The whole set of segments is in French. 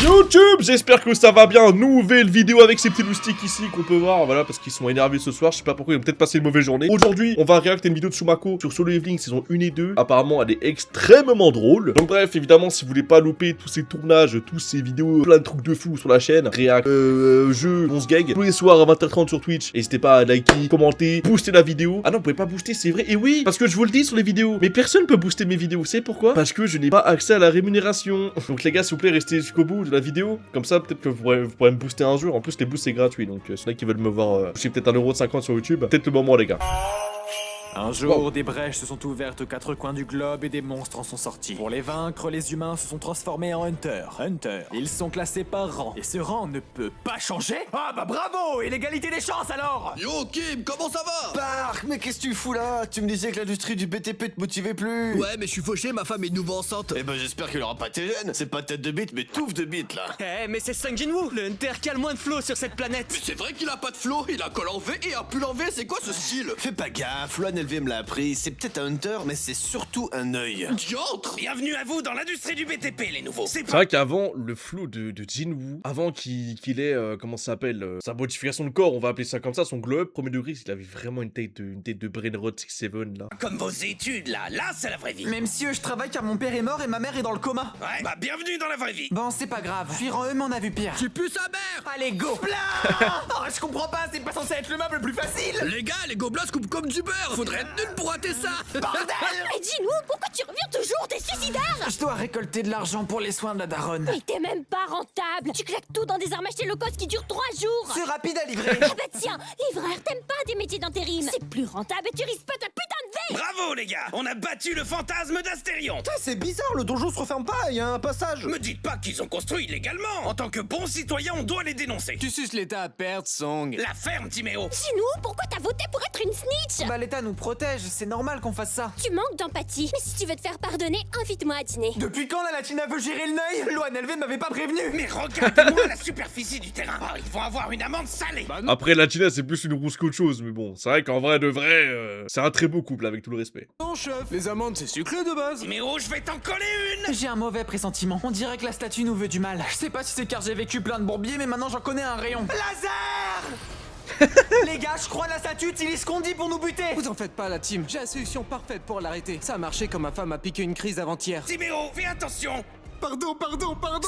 YouTube, j'espère que ça va bien. Nouvelle vidéo avec ces petits loustiques ici qu'on peut voir, voilà, parce qu'ils sont énervés ce soir. Je sais pas pourquoi, ils ont peut-être passé une mauvaise journée. Aujourd'hui, on va réacter une vidéo de Sumako sur Solo Leveling saison 1 et 2. Apparemment, elle est extrêmement drôle. Donc bref, évidemment, si vous voulez pas louper tous ces tournages, tous ces vidéos, plein de trucs de fou sur la chaîne, réact, jeux, 11 gags, tous les soirs à 20h30 sur Twitch. N'hésitez pas à liker, commenter, booster la vidéo. Ah non, vous pouvez pas booster, c'est vrai. Et oui, parce que je vous le dis sur les vidéos, mais personne peut booster mes vidéos. C'est pourquoi? Parce que je n'ai pas accès à la rémunération. Donc les gars, s'il vous plaît, restez jusqu'au bout de la vidéo. Comme ça, peut-être que vous pourrez me booster un jour. En plus, les boosts, c'est gratuit. Donc, s'il y en a qui veulent me voir booster peut-être 1,50€ sur YouTube, peut-être le moment, les gars. Un jour, des brèches se sont ouvertes aux quatre coins du globe et des monstres en sont sortis. Pour les vaincre, les humains se sont transformés en hunters. Ils sont classés par rang. Et ce rang ne peut pas changer? Ah bah bravo! Et l'égalité des chances alors! Yo Kim, comment ça va? Bark, mais qu'est-ce que tu fous là? Tu me disais que l'industrie du BTP te motivait plus. Ouais, mais je suis fauché, ma femme est de nouveau enceinte. Eh ben j'espère qu'elle aura pas tes gènes. C'est pas tête de bite, mais touffe de bite là. Eh mais c'est Sung Jin-woo, le hunter qui a le moins de flow sur cette planète. Mais c'est vrai qu'il a pas de flow, il a un col en V et un pull en V, c'est quoi ce style? Fais pas gaffe, Loan LV me l'a appris. C'est peut-être un hunter, mais c'est surtout un œil. Diantre! Bienvenue à vous dans l'industrie du BTP les nouveaux. C'est vrai qu'avant, le flow de Jin-Woo, avant qu'il ait, comment ça s'appelle, sa modification de corps, on va appeler ça comme ça, son glow up, premier degré, il avait vraiment une tête de Brainrot 6-7 là. Comme vos études là c'est la vraie vie. Mais monsieur, je travaille car mon père est mort et ma mère est dans le coma. Ouais, bah bienvenue dans la vraie vie. Bon, c'est pas grave, fuir en eux m'en a vu pire. Tu pues sa mère! Allez, go! Oh, je comprends pas, c'est pas censé être le meuble le plus facile. Les gars, les gobelins se coupent comme du beurre! Faudrait être nul pour rater ça! Mais dis-nous, pourquoi tu reviens toujours? T'es suicidaire! Je dois récolter de l'argent pour les soins de la daronne. Mais t'es même pas rentable! Tu claques tout dans des armes achetées low cost qui durent 3 jours! C'est rapide à livrer. Ah bah tiens, livreur, t'aimes pas des métiers d'intérim! C'est plus rentable et tu risques pas ta putain de vie! Bravo les gars, on a battu le fantasme d'Astérion. C'est bizarre, le donjon se referme pas, il y a un passage. Me dites pas qu'ils ont construit illégalement. En tant que bons citoyens, on doit les dénoncer. Tu suces l'état à perdre, Song. La ferme, Timéo. Dis-nous, pourquoi t'as voté pour être une snitch? Bah l'État nous protège, c'est normal qu'on fasse ça. Tu manques d'empathie, mais si tu veux te faire pardonner, invite-moi à dîner. Depuis quand la Latina veut gérer le Neuil? Loan LV m'avait pas prévenu. Mais regardez-moi la superficie du terrain. Oh, ils vont avoir une amende salée. Après, la Tina, c'est plus une rousse qu'autre chose, mais bon, c'est vrai qu'en vrai de vrai, c'est un très beau couple, avec tout le respect. Non, chef, les amandes, c'est sucré de base. Timéo, je vais t'en coller une. J'ai un mauvais pressentiment. On dirait que la statue nous veut du mal. Je sais pas si c'est car j'ai vécu plein de bourbiers, mais maintenant j'en connais un rayon. Laser! Les gars, je crois la statue utilise ce qu'on dit pour nous buter. Vous en faites pas, la team. J'ai la solution parfaite pour l'arrêter. Ça a marché quand ma femme a piqué une crise avant-hier. Timéo, fais attention. Pardon.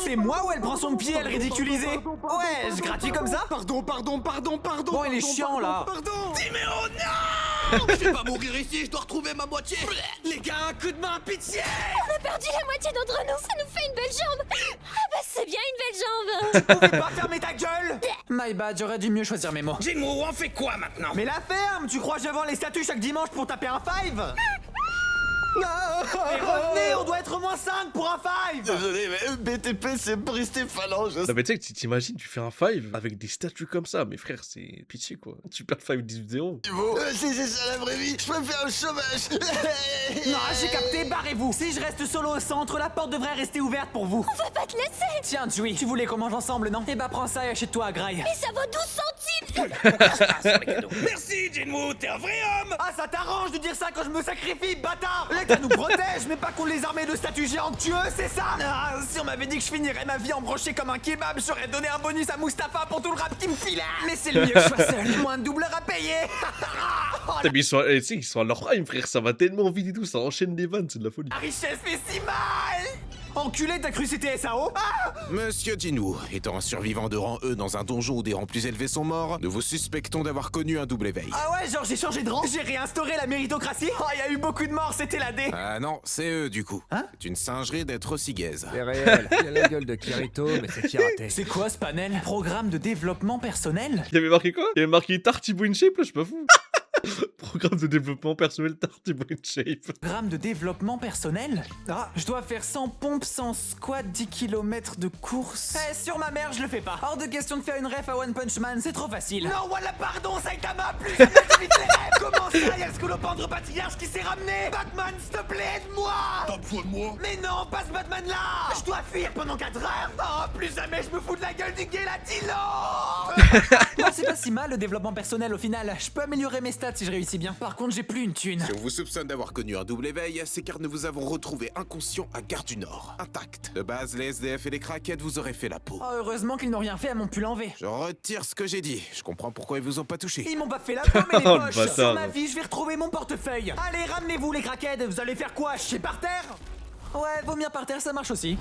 C'est moi ou elle prend son pied, elle ridiculisée? Ouais, je gratis comme ça? Pardon. Bon, il est chiant là. Pardon! Timéo, non. Je vais pas mourir ici, je dois retrouver ma moitié! Les gars, un coup de main, pitié. On a perdu la moitié d'entre nous, ça nous fait une belle jambe! Ah bah c'est bien une belle jambe! Tu pouvais pas fermer ta gueule? My bad, j'aurais dû mieux choisir mes mots. Jinwoo, on fait quoi maintenant? Mais la ferme! Tu crois que je vends les statues chaque dimanche pour taper un 5? Et revenez, on doit être au moins 5 pour un 5! Désolé, mais BTP c'est bristé phalange. Non mais tu sais que t'imagines, tu fais un 5 avec des statues comme ça, mais frère, c'est pitié quoi. Tu perds 5 18-0. Si c'est ça la vraie vie, je préfère le chômage. Non, j'ai capté, barrez-vous! Si je reste solo au centre, la porte devrait rester ouverte pour vous. On va pas te laisser! Tiens, Jui, tu voulais qu'on mange ensemble, non? Eh bah prends ça et achète-toi à Graille. Mais ça vaut 12 centimes! Merci, Jinwoo, t'es un vrai homme. Ah, ça t'arrange de dire ça quand je me sacrifie, bâtard! L'État nous protège, mais pas qu'on les armées de statues géantes tueuses, c'est ça? Ah, si on m'avait dit que je finirais ma vie embroché comme un kebab, j'aurais donné un bonus à Mustapha pour tout le rap qui me file. Mais c'est le mieux que je sois seul, moins de doubleur à payer. Putain, mais ils sont à leur prime, frère, ça va tellement vite et tout, ça enchaîne les vannes, c'est de la folie. La richesse fait si mal! Enculé, t'as cru c'était SAO? Ah! Monsieur Jinwoo, étant un survivant de rang E dans un donjon où des rangs plus élevés sont morts, nous vous suspectons d'avoir connu un double éveil. Ah ouais, genre j'ai changé de rang, j'ai réinstauré la méritocratie. Oh, y a eu beaucoup de morts, c'était la D. Ah non, c'est eux du coup. Hein? C'est une singerie d'être aussi gaze. C'est réel. Il a la gueule de Kirito, mais c'est kiraté. C'est quoi ce panel? Programme de développement personnel? Il y avait marqué quoi? Il y avait marqué Tarty Brain Shape là, je suis pas fou. Programme de développement personnel Tarty Brain Shape. Programme de développement personnel? Ah, je dois faire 100 pompes, 100 squats, 10 km de course. Eh, sur ma mère, je le fais pas. Hors de question de faire une ref à One Punch Man, c'est trop facile. Non, voilà, pardon, Saitama, plus jamais j'évite les rêves. Comment ça, y'a le scolopendre patriarche qui s'est ramené? Batman, s'il te plaît, aide-moi. T'as besoin de moi? Mais non, pas ce Batman-là. Je dois fuir pendant 4 heures. Oh, plus jamais je me fous de la gueule du gay latino. Non, c'est pas si mal le développement personnel au final. Je peux améliorer mes stats si je réussis bien. Par contre, j'ai plus une thune. Si on vous soupçonne d'avoir connu un double éveil, c'est car nous vous avons retrouvé inconscient à Gare du Nord, intact. De base, les SDF et les craquettes vous auraient fait la peau. Oh, heureusement qu'ils n'ont rien fait à mon pull en V. Je retire ce que j'ai dit. Je comprends pourquoi ils vous ont pas touché. Ils m'ont pas fait la peau, mais les Oh, le poches. bâtard. Sur ma vie, je vais retrouver mon portefeuille. Allez, ramenez-vous les craquettes. Vous allez faire quoi? Chier par terre? Ouais, vomir par terre, ça marche aussi.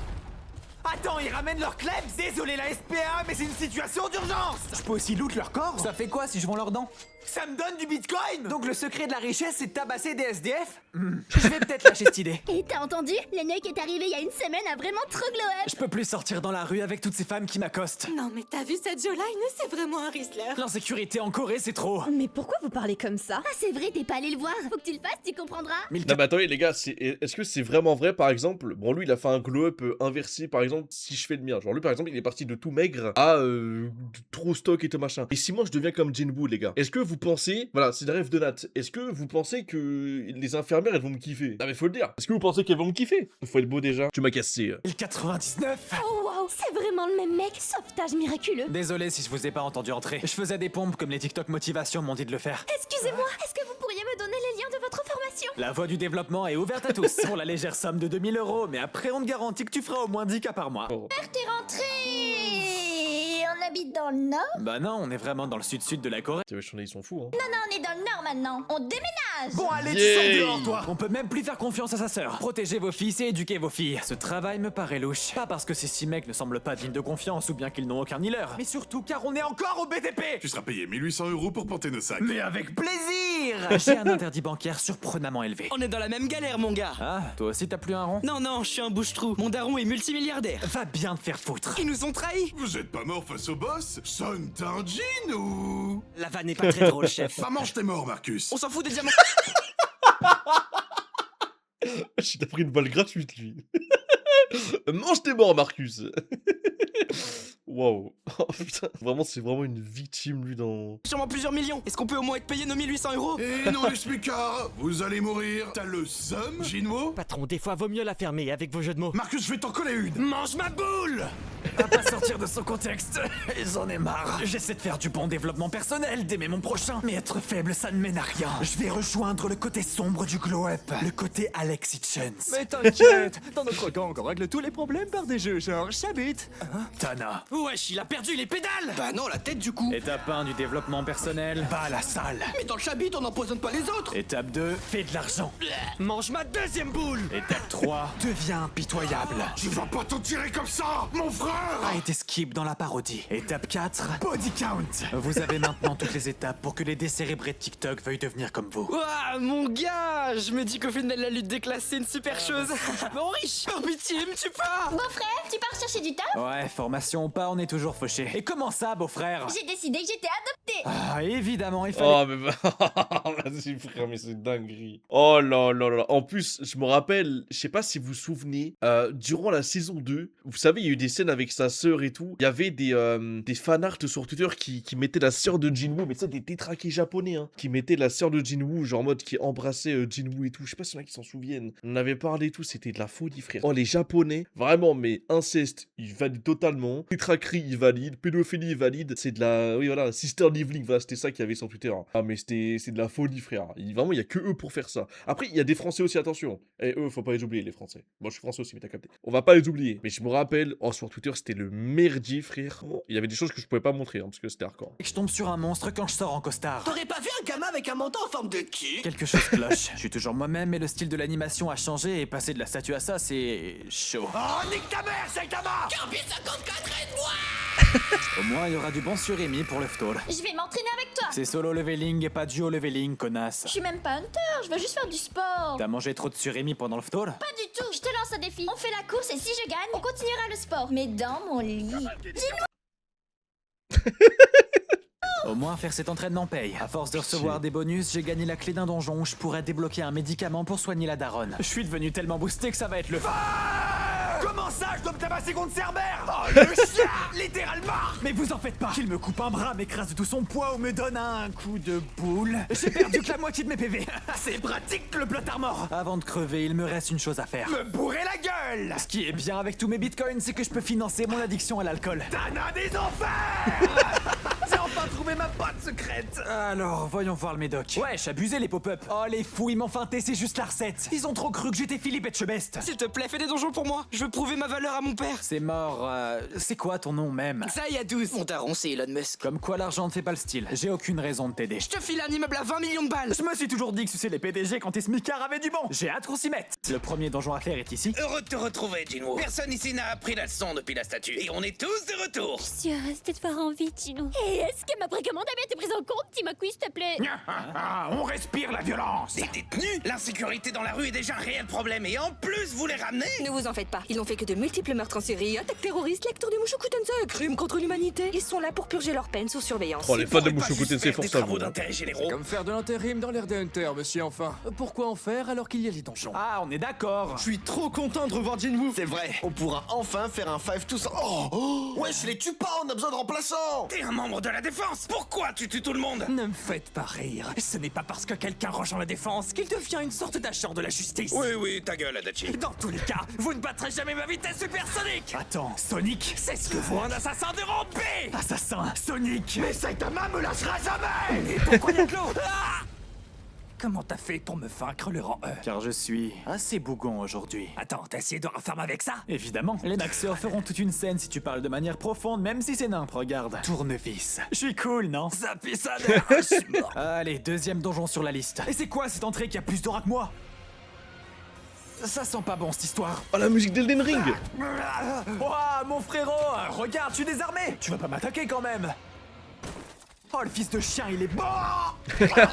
Attends, ils ramènent leurs clubs. Désolé la SPA, mais c'est une situation d'urgence. Je peux aussi loot leur corps. Ça fait quoi si je vends leurs dents? Ça me donne du bitcoin. Donc le secret de la richesse, c'est de tabasser des SDF? Je vais peut-être lâcher cette idée. Et t'as entendu? Le nez qui est arrivé il y a une semaine a vraiment trop glow up. Je peux plus sortir dans la rue avec toutes ces femmes qui m'accostent. Non mais t'as vu cette Joline? C'est vraiment un Rizzler. L'insécurité en Corée, c'est trop. Mais pourquoi vous parlez comme ça? Ah c'est vrai, t'es pas allé le voir. Faut que tu le fasses, tu comprendras. Mais le Non mais attendez les gars, est-ce que c'est vraiment vrai par exemple? Bon lui il a fait un glow-up inversé par exemple si je fais le mien. Genre lui par exemple il est parti de tout maigre à trop stock et tout machin. Et si moi je deviens comme Jinwoo les gars, est-ce que vous pensez, voilà c'est le rêve de Nat, est-ce que vous pensez que les infirmières elles vont me kiffer? Non mais faut le dire. Est-ce que vous pensez qu'elles vont me kiffer? Faut être beau déjà. Tu m'as cassé. Le 99. Oh waouh, c'est vraiment le même mec. Sauvetage miraculeux. Désolé si je vous ai pas entendu entrer. Je faisais des pompes comme les TikTok motivation m'ont dit de le faire. Excusez-moi, est-ce que vous pourriez me donner les liens de votre formation? La voie du développement est ouverte à tous pour la légère somme de 2000 €, mais après on te garantit que tu feras au moins 10 cas par mois. T'es rentré. On habite dans le nord? Bah non, on est vraiment dans le sud-sud de la Corée. Tu vois, ils sont fous hein. Non, on est dans le nord maintenant. On déménage. Bon allez, Yeah. tu sors dehors toi. On peut même plus faire confiance à sa sœur. Protégez vos fils et éduquez vos filles. Ce travail me paraît louche. Pas parce que ces 6 mecs ne semblent pas dignes de confiance ou bien qu'ils n'ont aucun healer, mais surtout car on est encore au BTP. Tu seras payé 1800 € pour porter nos sacs. Mais avec plaisir. J'ai un interdit bancaire surprenamment élevé. On est dans la même galère, mon gars. Ah, toi aussi t'as plus un rond? Non, je suis un bouche-trou. Mon daron est multimilliardaire. Va bien te faire foutre. Ils nous ont trahis. Vous êtes pas mort face au boss? Sonne un jean ou... La vanne n'est pas très drôle, chef. Bah mange tes morts, Marcus. On s'en fout des diamants. Il t'a pris une balle gratuite lui. Mange tes morts Marcus. Waouh. Oh putain. Vraiment c'est vraiment une victime lui dans... Sûrement plusieurs millions. Est-ce qu'on peut au moins être payé nos 1800 €? Et non les smicards, vous allez mourir. T'as le seum, Jinwo? Patron, des fois vaut mieux la fermer avec vos jeux de mots. Marcus, je vais t'en coller une. Mange ma boule. À pas sortir de son contexte. J'en ai marre. J'essaie de faire du bon développement personnel, d'aimer mon prochain. Mais être faible, ça ne mène à rien. Je vais rejoindre le côté sombre du glow-up. Le côté Alex Hitchens. Mais t'inquiète, dans notre gang, on règle tous les problèmes par des jeux genre Chabit. Tana. Wesh, il a perdu les pédales. Bah non, la tête du coup. Étape 1 du développement personnel. Va à la salle. Mais dans le chabit, on n'empoisonne pas les autres. Étape 2. Fais de l'argent. Mange ma deuxième boule. Étape 3. Deviens impitoyable. Tu vas pas t'en tirer comme ça, mon frère. Arrêtez skip dans la parodie. Étape 4. Body count. Vous avez maintenant toutes les étapes pour que les décérébrés de TikTok veuillent devenir comme vous. Ouah, mon gars, je me dis qu'au final la lutte des classes c'est une super chose. Mon riche, par pitié, me tue pas. Beau-frère, tu pars chercher du taf? Ouais, formation ou pas, on est toujours fauché. Et comment ça, beau-frère? J'ai décidé que j'étais adoptée. Ah, évidemment, il fallait... Oh mais vas-y frère mais c'est dinguerie. Oh là là là. En plus je me rappelle, je sais pas si vous vous souvenez, durant la saison 2, vous savez il y a eu des scènes avec sa sœur et tout. Il y avait des fanarts sur Twitter qui mettaient la sœur de Jinwoo, mais ça des détraqués japonais hein, qui mettaient la sœur de Jinwoo genre en mode qui embrassait Jinwoo et tout. Je sais pas si y en a qui s'en souviennent. On en avait parlé et tout, c'était de la folie frère. Oh les japonais, vraiment mais inceste, ils valident totalement. Détraquerie ils valident, pédophilie ils valident. C'est de la, oui voilà, sister leveling, voilà c'était ça qu'il y avait sur Twitter. Hein. Ah mais c'est de la folie frère. Vraiment il y a que eux pour faire ça. Après il y a des Français aussi attention. Et eux faut pas les oublier les Français. Moi je suis Français aussi mais t'as capté. On va pas les oublier. Mais je me rappelle, oh sur Twitter c'était le merdier frère. Oh, il y avait des choses que je pouvais pas montrer hein, parce que c'était hardcore. Je tombe sur un monstre quand je sors en costard. T'aurais pas vu un gamin avec un manteau en forme de qui? Quelque chose cloche. Je suis toujours moi-même mais le style de l'animation a changé et passer de la statue à ça c'est chaud. Oh, nique ta mère, Saitama! Kirby 54, aide-moi! Au moins il y aura du bon sur Amy pour le stall. Je vais m'entraîner avec toi. C'est solo leveling et pas duo leveling, connasse. Je suis même pas hunter, je veux juste faire du sport. T'as mangé trop de surimi pendant le stall? Pas du tout. Je te lance un défi. On fait la course et si je gagne, on continuera le sport. Mais dans mon lit. Au moins faire cet entraînement paye. À force de recevoir des bonus, j'ai gagné la clé d'un donjon où je pourrais débloquer un médicament pour soigner la daronne. Je suis devenu tellement boosté que ça va être le... Comment ça, je dois me tabasser contre Cerbère? Oh le chien. Littéralement. Mais vous en faites pas. Qu'il me coupe un bras, m'écrase de tout son poids ou me donne un coup de boule. J'ai perdu que la moitié de mes PV. C'est pratique le plot armor. Avant de crever, il me reste une chose à faire. Me bourrer la gueule. Ce qui est bien avec tous mes bitcoins, c'est que je peux financer mon addiction à l'alcool. Tana des enfers. C'est en enfin trouvé ma botte secrète. Alors, voyons voir le médoc. Wesh, abusé les pop-up. Oh, les fous, ils m'ont feinté, c'est juste la recette. Ils ont trop cru que j'étais Philippe Etchebest. S'il te plaît, fais des donjons pour moi. Je veux prouver ma valeur à mon père. C'est mort, c'est quoi ton nom même? Ça y a 12. Mon daron, c'est Elon Musk. Comme quoi l'argent ne fait pas le style. J'ai aucune raison de t'aider. Je te file un immeuble à 20 millions de balles. Je me suis toujours dit que sucer les PDG quand t'es smicard avait du bon. J'ai hâte qu'on s'y mette. Le premier donjon à faire est ici. Heureux de te retrouver, Jinwoo. Personne ici n'a appris la leçon depuis la statue. Et on est tous de retour. Je suis heureuse de te voir en vie, Tino. Et est-ce que ma précommande a bien été prise en compte, Timaku, s'il te plaît? On respire la violence. Des détenus? L'insécurité dans la rue est déjà un réel problème. Et en plus, vous les ramenez? Ne vous en faites pas. Ils n'ont fait que de multiples meurtres en série, attaques terroristes, lecteurs du Mushoku Tensei, crimes contre l'humanité. Ils sont là pour purger leur peine sous surveillance. Oh, les fans de Mushoku Tensei font des ça, travaux vous. d'intérêt généraux. Comme faire de l'intérim dans l'ère des Hunters, monsieur, enfin. Pourquoi en faire alors qu'il y a les donjons? Ah, on est d'accord. Je suis trop content de revoir Jinwoo. C'est vrai, on pourra enfin faire un 5 tous. Oh, wesh, les tue pas, on a besoin de remplaçants. T'es un membre de la défense. Pourquoi tu tues tout le monde? Ne me faites pas rire. Ce n'est pas parce que quelqu'un rejoint la défense qu'il devient une sorte d'agent de la justice. Oui, ta gueule, Adachi. Dans tous les cas, vous ne battrez jamais ma vitesse supersonique. Attends, Sonic, c'est ce que vaut un assassin de rang B. Assassin, Sonic. Mais Saitama me lâchera jamais. Et pourquoi y a de l'eau? Ah! Comment t'as fait pour me vaincre le rang E? Car je suis assez bougon aujourd'hui. Attends, t'as essayé de refermer avec ça? Évidemment. Les maxeurs feront toute une scène si tu parles de manière profonde, même si c'est nimp, regarde. Tournevis. Je suis cool, non? Ça pisse ça. Je suis mort. Allez, deuxième donjon sur la liste. Et c'est quoi cette entrée qui a plus d'aura que moi? Ça sent pas bon cette histoire. Oh, la musique d'Elden Ring. Oh, mon frérot, regarde, je suis désarmé. Tu vas pas m'attaquer quand même. Oh, le fils de chien, il est bon.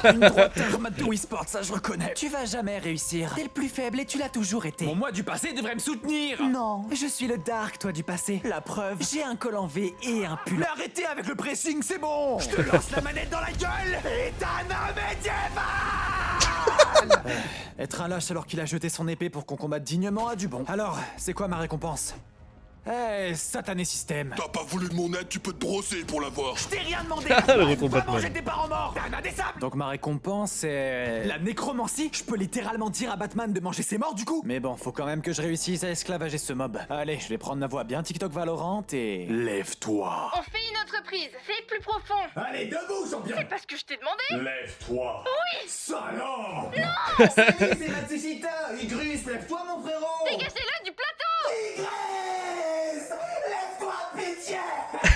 Une droite armade de Wii Sports, ça je reconnais. Tu vas jamais réussir. T'es le plus faible et tu l'as toujours été. Mon moi du passé devrait me soutenir. Non, je suis le Dark, toi du passé. La preuve, j'ai un col en V et un pull. Mais arrêtez avec le pressing, c'est bon. Je te lance la manette dans la gueule et t'as un médiéval. Être un lâche alors qu'il a jeté son épée pour qu'on combatte dignement a du bon. Alors, c'est quoi ma récompense? Satané système. T'as pas voulu de mon aide, tu peux te brosser pour l'avoir. Je t'ai rien demandé. Le retour Pas Batman. manger tes parents morts. T'es un indécent. Donc ma récompense c'est la nécromancie. Je peux littéralement dire à Batman de manger ses morts du coup. Mais bon, faut quand même que je réussisse à esclavager ce mob. Allez, je vais prendre ma voix bien TikTok Valorant et lève-toi. On fait une autre prise, c'est plus profond. Allez, debout, champion. C'est parce que je t'ai demandé. Lève-toi. Oui. Salope. C'est Matsushita. Igrus, lève-toi, mon frérot. Dégagez-le du plateau. Lève-toi, pitié.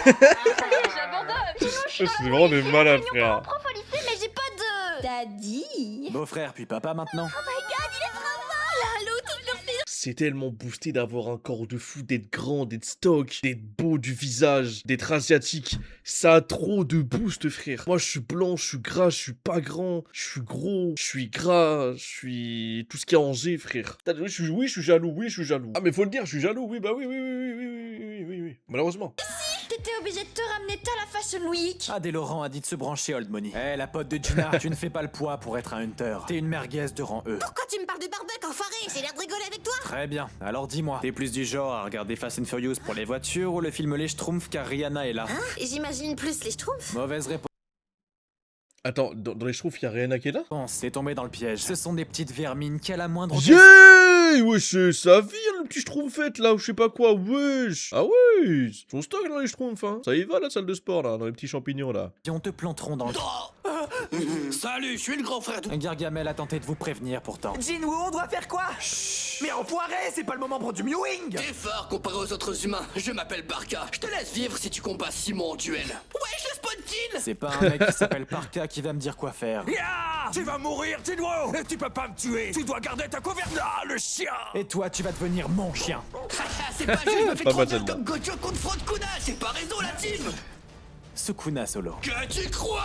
J'abandonne. Sinon, je suis C'est vraiment des malades, frère. prof au lycée, mais j'ai pas de... T'as dit? Beau-frère puis papa maintenant. Oh my god, il est trop mal! Allô, tout le monde. C'est tellement boosté d'avoir un corps de fou, d'être grand, d'être stock, d'être beau du visage, d'être asiatique. Ça a trop de boost, frère. Moi, je suis blanc, je suis gras, je suis pas grand, je suis gros, je suis gras, je suis tout ce qui est en G, frère. Oui, je suis jaloux, oui, je suis jaloux. Ah, mais faut le dire, je suis jaloux, oui, bah oui. Malheureusement. T'étais obligé de te ramener à la Fashion Week. Adé Laurent a dit de se brancher Old Money. La pote de Gina, tu ne fais pas le poids pour être un hunter. T'es une merguez de rang E. Pourquoi tu me parles de barbecue, enfoiré? J'ai l'air de rigoler avec toi. Très bien, alors dis-moi, t'es plus du genre à regarder Fast and Furious pour les voitures ou le film Les Schtroumpfs car Rihanna est là? Hein? J'imagine plus les Schtroumpfs. Mauvaise réponse. Attends, dans les Schtroumpfs, y'a Rihanna qui est là? T'es tombé dans le piège. Ce sont des petites vermines qui à la moindre... Yeah! Wesh, ça vire le petit Schtroumpfette là, ou je sais pas quoi, wesh! Ah ouais! Son stock dans les Schtroumpfs, hein! Ça y va la salle de sport là, dans les petits champignons là. On te planteront dans le... Salut, je suis le grand frère de... Gargamel a tenté de vous prévenir pourtant. Jinwoo, on doit faire quoi? Chut. Mais enfoiré, c'est pas le moment pour du mewing. T'es fort comparé aux autres humains. Je m'appelle Barka. Je te laisse vivre si tu combats Simon en duel. Ouais, je spawn kill. C'est pas un mec qui s'appelle Parka qui va me dire quoi faire. Yeah, tu vas mourir, Jinwoo. Tu peux pas me tuer. Tu dois garder ta gouverne. Ah, le chien. Et toi, tu vas devenir mon chien. C'est pas juste, je me fais Pas trop mal, bien celle-là. comme Gojo contre Front Kuna. C'est pas raison la team. Sukuna solo. Que tu crois?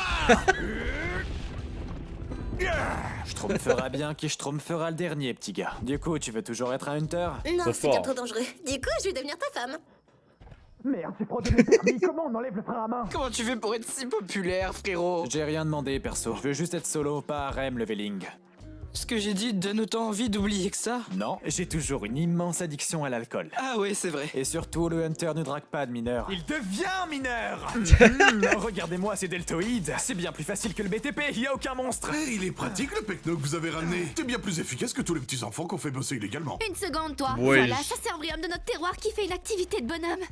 Schtroumpf fera bien qui Schtroumpf fera le dernier, petit gars. Du coup, tu veux toujours être un hunter? Non, Trop c'est bien fort. trop dangereux. Du coup, je vais devenir ta femme. Merde, j'ai fraudé mes permis. Comment on enlève le frein à main? Comment tu fais pour être si populaire, frérot? J'ai rien demandé, perso. Je veux juste être solo, pas harem leveling. Ce que j'ai dit donne autant envie d'oublier que ça? Non, j'ai toujours une immense addiction à l'alcool. Ah ouais, c'est vrai. Et surtout, le hunter ne drague pas de mineurs. Il devient mineur. Regardez-moi ces deltoïdes. C'est bien plus facile que le BTP, y a aucun monstre. Eh, il est pratique le pecno que vous avez ramené. C'est bien plus efficace que tous les petits enfants qu'on fait bosser illégalement. Une seconde, toi. Oui. Voilà, ça c'est un brioche de notre terroir qui fait une activité de bonhomme.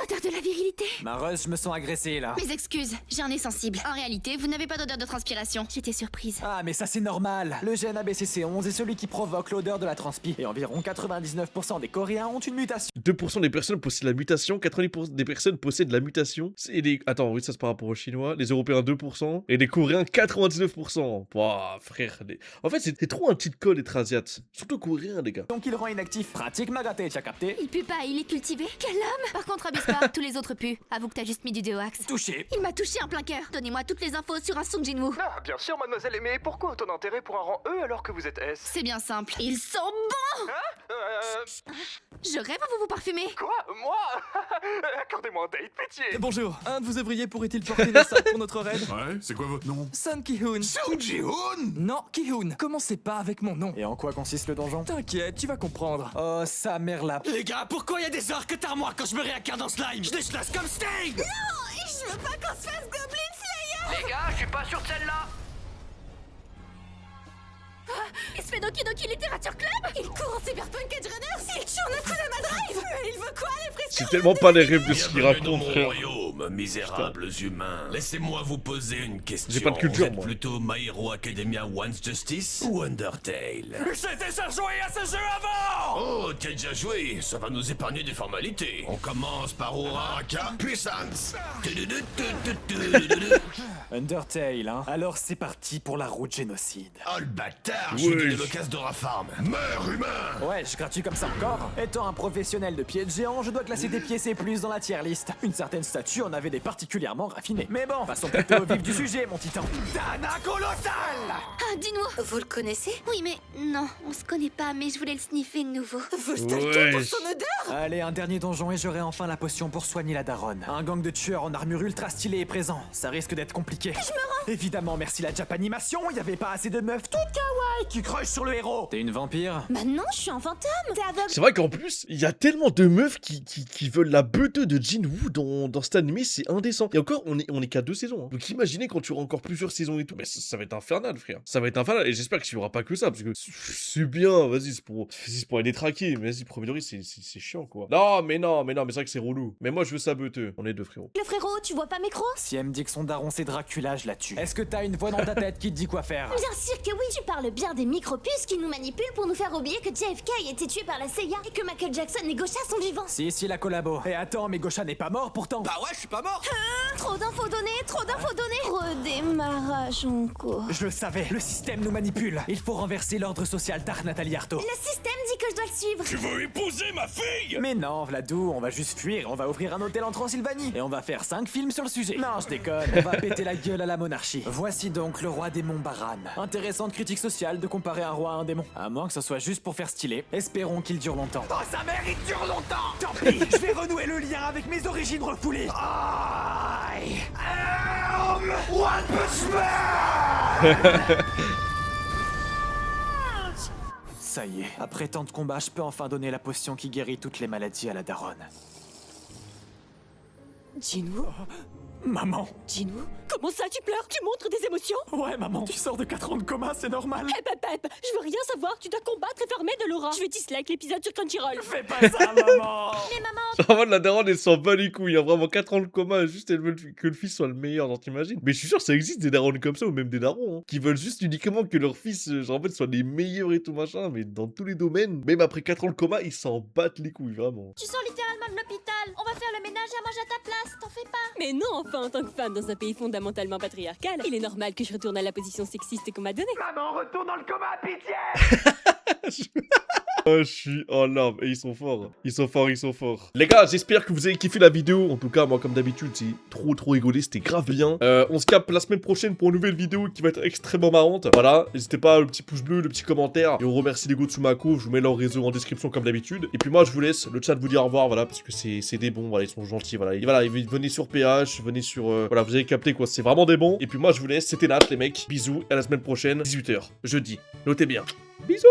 Odeur de la virilité. Mareuse, je me sens agressé là. Mes excuses, j'ai un nez sensible. En réalité, vous n'avez pas d'odeur de transpiration. J'étais surprise. Ah, mais ça c'est normal. Le gène ABCC11 est celui qui provoque l'odeur de la transpi. Et environ 99% des Coréens ont une mutation. 2% des personnes possèdent la mutation, 90% des personnes possèdent la mutation. Attends, oui, ça c'est par rapport aux Chinois. Les Européens 2%. Et les Coréens 99%. Ouah, frère. En fait, c'est trop un petit code d'être asiate. Surtout coréen, les gars. Donc il rend inactif. Pratique Magate, t'as capté? Il pue pas, il est cultivé. Quel homme! Par contre, abuse pas, tous les autres puent. Avoue que t'as juste mis du déoax. Touché. Il m'a touché en plein cœur. Donnez-moi toutes les infos sur un Sung Jin-woo. Ah, bien sûr, mademoiselle, mais pourquoi autant d'intérêt pour un rang E alors que vous êtes S? C'est bien simple. Ils sont bons! Je rêve à vous parfumer. Quoi? Moi? Accordez-moi un date, pitié! Bonjour, un de vos ouvriers pourrait-il porter des sacs pour notre raid? Ouais, c'est quoi votre nom? Sun Ki-hoon. Sung Ji-hoon? Non, Ki-hoon. Commencez pas avec mon nom. Et en quoi consiste le donjon? T'inquiète, tu vas comprendre. Oh, sa mère là. Les gars, pourquoi il y a des arcs armoires quand je me réincarne en slime? Je décelasse comme Sting! Non, je veux pas qu'on se fasse Goblin Slayer. Les gars, je suis pas sûr de celle-là! Il se fait Doki Doki Literature Club. Il court en Cyberpunk Edge Runner. Il tue un coup de Drive. Mais il veut quoi, les frisques? C'est tellement pas les rêves de ce qu'il Bienvenue raconte, dans mon frère. royaume, misérables humains. Laissez-moi vous poser une question. J'ai pas de culture, Vous êtes moi. plutôt My Hero Academia One's Justice ou Undertale? J'ai déjà joué à ce jeu avant. Oh, t'as déjà joué? Ça va nous épargner des formalités. On commence par Uraraka Puissance. Undertale, hein. Alors c'est parti pour la route génocide. Oh le bâtard, je suis de l'occasion de Rafarm. Meurs humain! Ouais, je gratuit comme ça encore. Étant un professionnel de pied de géant, je dois classer des pieds C+ dans la tier list. Une certaine statue en avait des particulièrement raffinés. Mais bon, passons plutôt au vif du sujet, mon titan. Dana colossal. Ah, dis-nous. Vous le connaissez? Oui, mais non, on se connaît pas, mais je voulais le sniffer de nouveau. Vous le Ouais. pour son odeur? Allez, un dernier donjon et j'aurai enfin la potion pour soigner la daronne. Un gang de tueurs en armure ultra stylée est présent. Ça risque d'être compliqué. Je me rends. Évidemment, merci la Japanimation, il y avait pas assez de meufs toutes kawaii qui crushent sur le héros. T'es une vampire? Bah non, je suis un fantôme. T'es aveugle. C'est vrai qu'en plus, il y a tellement de meufs qui veulent la beuteux de Jin-woo dans cet anime, c'est indécent. Et encore, on est qu'à 2 saisons. Hein. Donc imaginez quand tu auras encore plusieurs saisons et tout. Mais ça va être infernal, frère. Ça va être infernal. Et j'espère qu'il n'y aura pas que ça. Parce que c'est bien, vas-y, c'est pour aller traquer. Mais vas-y, premier degré, c'est chiant, quoi. Non, mais c'est vrai que c'est relou. Mais moi, je veux ça beuteux. On est deux, frérot. Le frérot, tu vois pas mes crocs? Si elle me dit que son daron c'est Dracula, je la tue. Est-ce que t'as une voix dans ta tête qui te dit quoi faire? Bien sûr que oui, tu parles bien des micropuces qui nous manipulent pour nous faire oublier que JFK a été tué par la CIA et que Michael Jackson et Gosha sont vivants. Si, la collabo. Et attends, mais Gosha n'est pas mort pourtant. Bah ouais, je suis pas mort! Trop d'infos données, trop d'infos données. Redémarrage en cours. Je le savais, le système nous manipule. Il faut renverser l'ordre social d'Art Nathalie Arthaud. Le système dit que je dois le suivre. Tu veux épouser ma fille? Mais non, Vladou, on va juste fuir, on va ouvrir un hôtel en Transylvanie. Et on va faire 5 films sur le sujet. Non, je déconne, on va péter la gueule à la monarchie. Voici donc le roi démon Baran. Intéressante critique sociale de comparer un roi à un démon. À moins que ce soit juste pour faire stylé. Espérons qu'il dure longtemps. Oh, sa mère, il dure longtemps. Tant pis, je vais renouer le lien avec mes origines refoulées. I am One Punch Man. Ça y est, après tant de combats, je peux enfin donner la potion qui guérit toutes les maladies à la daronne. Jin-woo? Maman. Jin-woo? Comment ça, tu pleures? Tu montres des émotions? Ouais, maman, tu sors de 4 ans de coma, c'est normal. Je veux rien savoir, tu dois combattre et fermer de l'aura. Je vais dislike l'épisode sur Crunchyroll. Fais pas ça, maman. Mais maman... Vraiment, la daronne, elle s'en bat les couilles. Hein. Vraiment, 4 ans de coma, juste elle veut que le fils soit le meilleur, genre t'imagines. Mais je suis sûr que ça existe des daronnes comme ça, ou même des darons, hein, qui veulent juste uniquement que leur fils, genre en fait, soit les meilleurs et tout machin, mais dans tous les domaines. Même après 4 ans de coma, ils s'en battent les couilles, vraiment. Tu sors littéralement de l'hôpital. On va faire le ménage à manger à ta place, t'en fais pas. Mais non, enfin, en tant que femme dans un pays fondamentalement patriarcal, il est normal que je retourne à la position sexiste qu'on m'a donnée. Maman, retourne dans le coma, pitié. Oh, je suis en larmes. Et ils sont forts. Ils sont forts. Les gars, j'espère que vous avez kiffé la vidéo. En tout cas, moi, comme d'habitude, c'est trop rigolé. C'était grave bien. On se capte la semaine prochaine pour une nouvelle vidéo qui va être extrêmement marrante. Voilà. N'hésitez pas, le petit pouce bleu, le petit commentaire. Et on remercie les go de Tsumako. Je vous mets leur réseau en description comme d'habitude. Et puis moi, je vous laisse le chat vous dire au revoir. Voilà. Parce que c'est des bons. Voilà. Ils sont gentils. Voilà. Et voilà. Venez sur PH. Venez sur. Voilà. Vous avez capté quoi. C'est vraiment des bons. Et puis moi, je vous laisse. C'était Nat, les mecs. Bisous. À la semaine prochaine. 18h. Jeudi. Notez bien. Bisous.